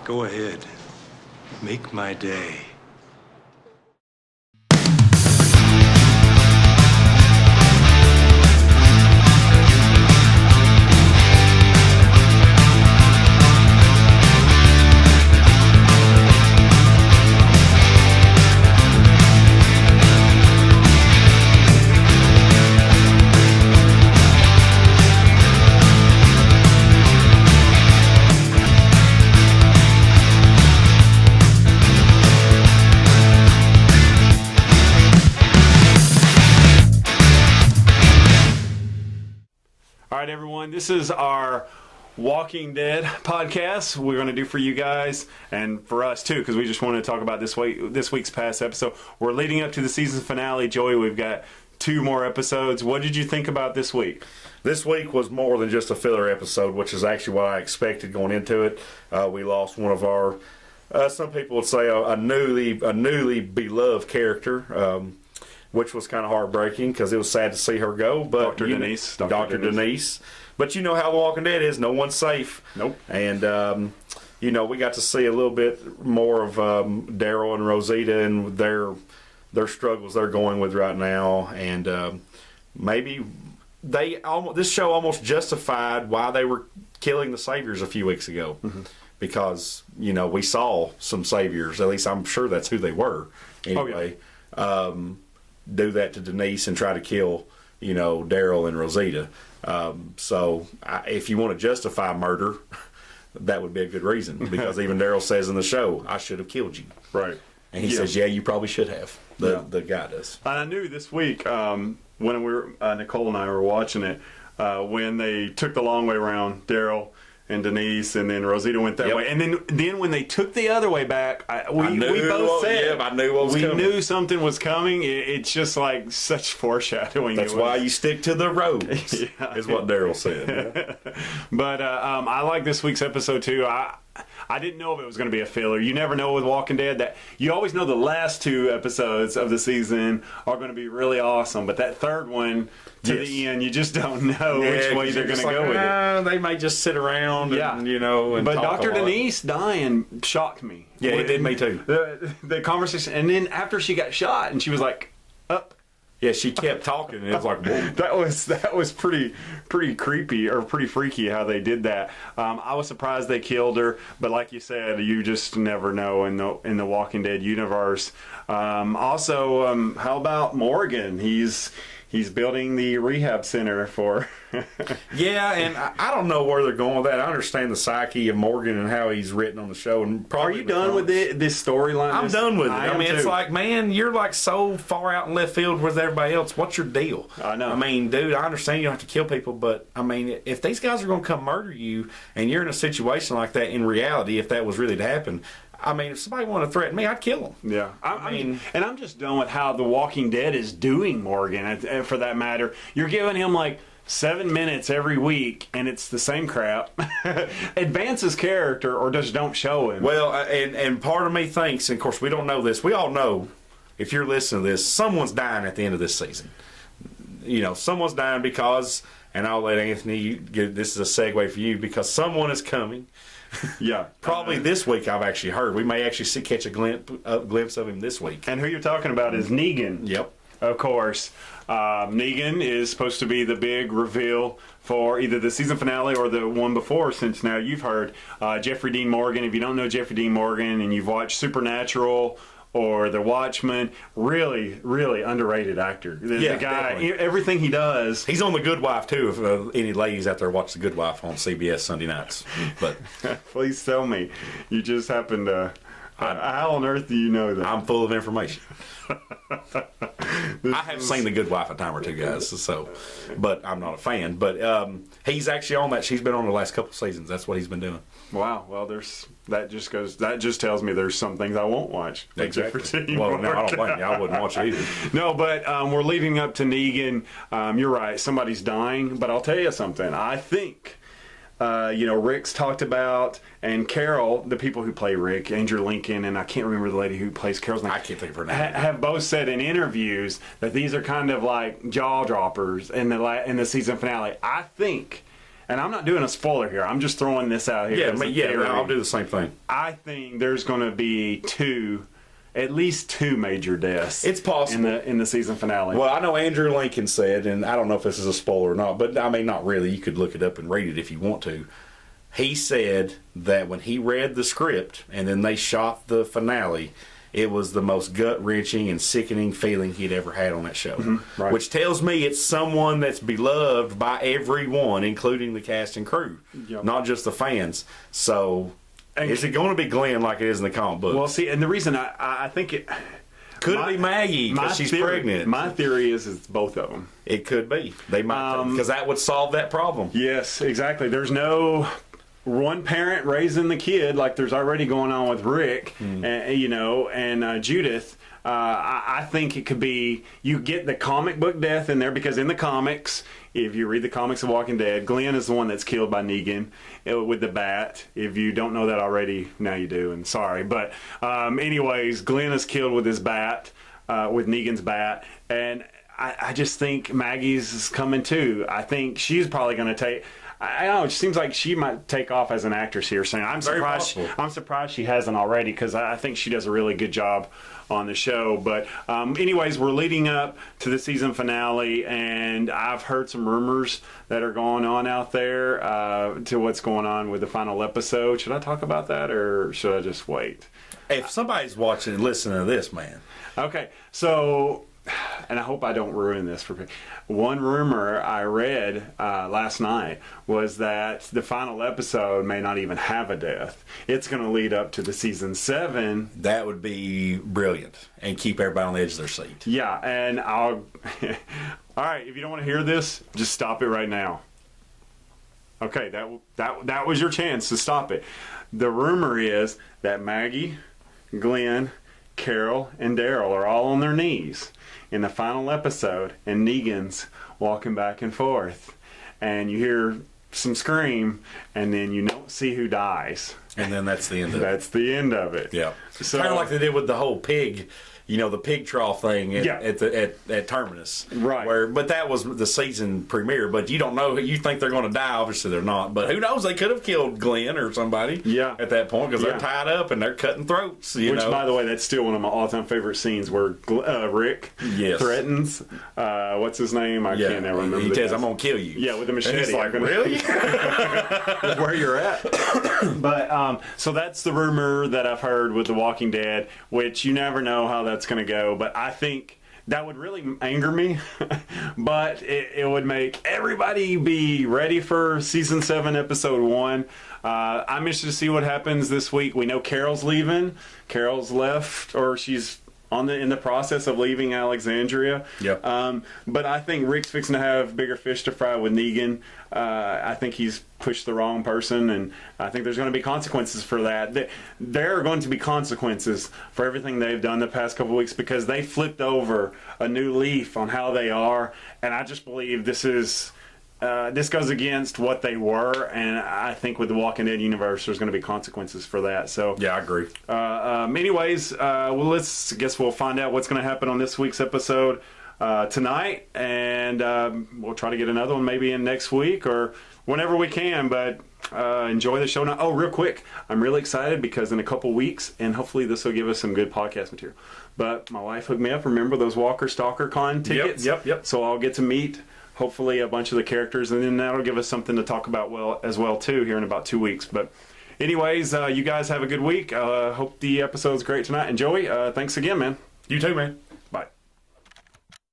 Go ahead. Make my day. All right, everyone, this is our Walking Dead podcast we're going to do for you guys and for us too, because we just want to talk about this week's past episode. We're leading up to the season finale. Joey, we've got 2 more episodes. What did you think about this week? This week was more than just a filler episode, which is actually what I expected going into it. We lost one of our, some people would say, a newly beloved character, which was kind of heartbreaking because it was sad to see her go. But Dr. Denise. Dr. Denise. But you know how The Walking Dead is. No one's safe. Nope. And, we got to see a little bit more of Daryl and Rosita and their struggles they're going with right now. And maybe this show almost justified why they were killing the Saviors a few weeks ago. Mm-hmm. Because, we saw some Saviors. At least I'm sure that's who they were. Anyway. Oh, yeah. Do that to Denise and try to kill, Daryl and Rosita. So if you want to justify murder, that would be a good reason. Because even Daryl says in the show, I should have killed you. Right. And he says, yeah, you probably should have. The guy does. And I knew this week, when Nicole and I were watching it, when they took the long way around, Daryl and Denise, and then Rosita went that way. And then when they took the other way back, we both said, I knew what was coming. We knew something was coming. It's just like such foreshadowing. That's why you stick to the roads, is what Daryl said. But I like this week's episode too. I didn't know if it was going to be a filler. You never know with Walking Dead. That you always know the last 2 episodes of the season are going to be really awesome, but that third one to the end, you just don't know which way they're going to go with it. They may just sit around and, and but talk Dr. Denise dying shocked me. Yeah, it did me too. The conversation, and then after she got shot, and she was like, up. Yeah, she kept talking, and it was like, whoa. That was pretty creepy or pretty freaky how they did that. I was surprised they killed her, but like you said, you just never know in the Walking Dead universe. Also, how about Morgan? He's building the rehab center for... Yeah, and I don't know where they're going with that. I understand the psyche of Morgan and how he's written on the show. And are you done with this storyline? I'm done with it. I mean, it's like, man, you're like so far out in left field with everybody else. What's your deal? I know. I mean, dude, I understand you don't have to kill people, but, I mean, if these guys are going to come murder you and you're in a situation like that in reality, if that was really to happen... I mean, if somebody wanted to threaten me, I'd kill them. Yeah. I mean, and I'm just done with how The Walking Dead is doing Morgan, for that matter. You're giving him, 7 minutes every week, and it's the same crap. Advance his character or just don't show him. Well, and part of me thinks, and of course we don't know this, we all know, if you're listening to this, someone's dying at the end of this season. Someone's dying because, and I'll let Anthony get, this is a segue for you, because someone is coming. Yeah, probably this week. I've actually heard we may actually catch a glimpse of him this week. And who you're talking about is Negan. Yep, of course. Negan is supposed to be the big reveal for either the season finale or the one before. Since now you've heard Jeffrey Dean Morgan. If you don't know Jeffrey Dean Morgan and you've watched Supernatural or The Watchmen, really, really underrated actor. The guy, definitely. Everything he does. He's on The Good Wife, too, if any ladies out there watch The Good Wife on CBS Sunday nights. But please tell me. You just happen to... how on earth do you know that? I'm full of information. I have seen The Good Wife a time or two, guys, but I'm not a fan. But he's actually on that. She's been on the last couple seasons. That's what he's been doing. Wow. Well, that just tells me there's some things I won't watch. Exactly. Well, no, I don't blame you. I wouldn't watch it either. No, but we're leading up to Negan. You're right. Somebody's dying. But I'll tell you something. I think Rick's talked about, and Carol, the people who play Rick, Andrew Lincoln, and I can't remember the lady who plays Carol's name. I can't think of her name. Have both said in interviews that these are kind of like jaw droppers in the season finale. I think, and I'm not doing a spoiler here. I'm just throwing this out here. I'll do the same thing. I think there's going to be at least two major deaths. It's possible in the season finale. Well, I know Andrew Lincoln said, and I don't know if this is a spoiler or not, but I mean, not really. You could look it up and read it if you want to. He said that when he read the script and then they shot the finale, it was the most gut-wrenching and sickening feeling he'd ever had on that show. Mm-hmm. Right. Which tells me it's someone that's beloved by everyone, including the cast and crew, not just the fans. So, is it going to be Glenn like it is in the comic book? Well, see, and the reason I think it... Could it be Maggie because she's pregnant? My theory is it's both of them. It could be. They might, because that would solve that problem. Yes, exactly. There's no one parent raising the kid like there's already going on with Rick, and Judith. I think it could be you get the comic book death in there because in the comics, if you read the comics of Walking Dead, Glenn is the one that's killed by Negan with the bat. If you don't know that already, now you do, and sorry. But anyways, Glenn is killed with his bat, with Negan's bat, and I just think Maggie's is coming too. I think she's probably going to take... I don't know. It seems like she might take off as an actress here soon. I'm surprised she hasn't already because I think she does a really good job on the show. But anyways, we're leading up to the season finale, and I've heard some rumors that are going on out there to what's going on with the final episode. Should I talk about that, or should I just wait? If somebody's watching and listening to this, man. Okay, so... and I hope I don't ruin this for people. One rumor I read last night was that the final episode may not even have a death. It's going to lead up to the season 7. That would be brilliant and keep everybody on the edge of their seat. Yeah, and I'll... all right, if you don't want to hear this, just stop it right now. Okay, that was your chance to stop it. The rumor is that Maggie, Glenn, Carol, and Daryl are all on their knees in the final episode, and Negan's walking back and forth, and you hear some scream, and then you don't see who dies, and then that's the end of it. That's the end of it. Yeah, so, kind of like they did with the whole pig, the pig trough thing at Terminus, right? But that was the season premiere. But you don't know. You think they're going to die? Obviously, they're not. But who knows? They could have killed Glenn or somebody. Yeah. At that point, because they're tied up and they're cutting throats. Which, by the way, that's still one of my all-time favorite scenes where Rick threatens. What's his name? I can't ever remember. He says, "I'm going to kill you." Yeah, with a machete. And he's like, really? Where you're at. But so that's the rumor that I've heard with The Walking Dead, which you never know how that's going to go. But I think that would really anger me, but it would make everybody be ready for season 7, episode 1. I'm interested to see what happens this week. We know Carol's leaving. Carol's left, or she's in the process of leaving Alexandria. Yep. But I think Rick's fixing to have bigger fish to fry with Negan. I think he's pushed the wrong person, and I think there's going to be consequences for that. There are going to be consequences for everything they've done the past couple of weeks because they flipped over a new leaf on how they are, and I just believe this goes against what they were, and I think with the Walking Dead universe, there's going to be consequences for that. So yeah, I agree. Anyways, we'll find out what's going to happen on this week's episode tonight, and we'll try to get another one maybe in next week or whenever we can. But enjoy the show now. Oh, real quick, I'm really excited because in a couple weeks, and hopefully this will give us some good podcast material. But my wife hooked me up. Remember those Walker Stalker Con tickets? Yep. So I'll get to meet hopefully a bunch of the characters, and then that'll give us something to talk about as well too here in about 2 weeks. But anyways, you guys have a good week. Hope the episode's great tonight. And Joey, thanks again, man. You too, man.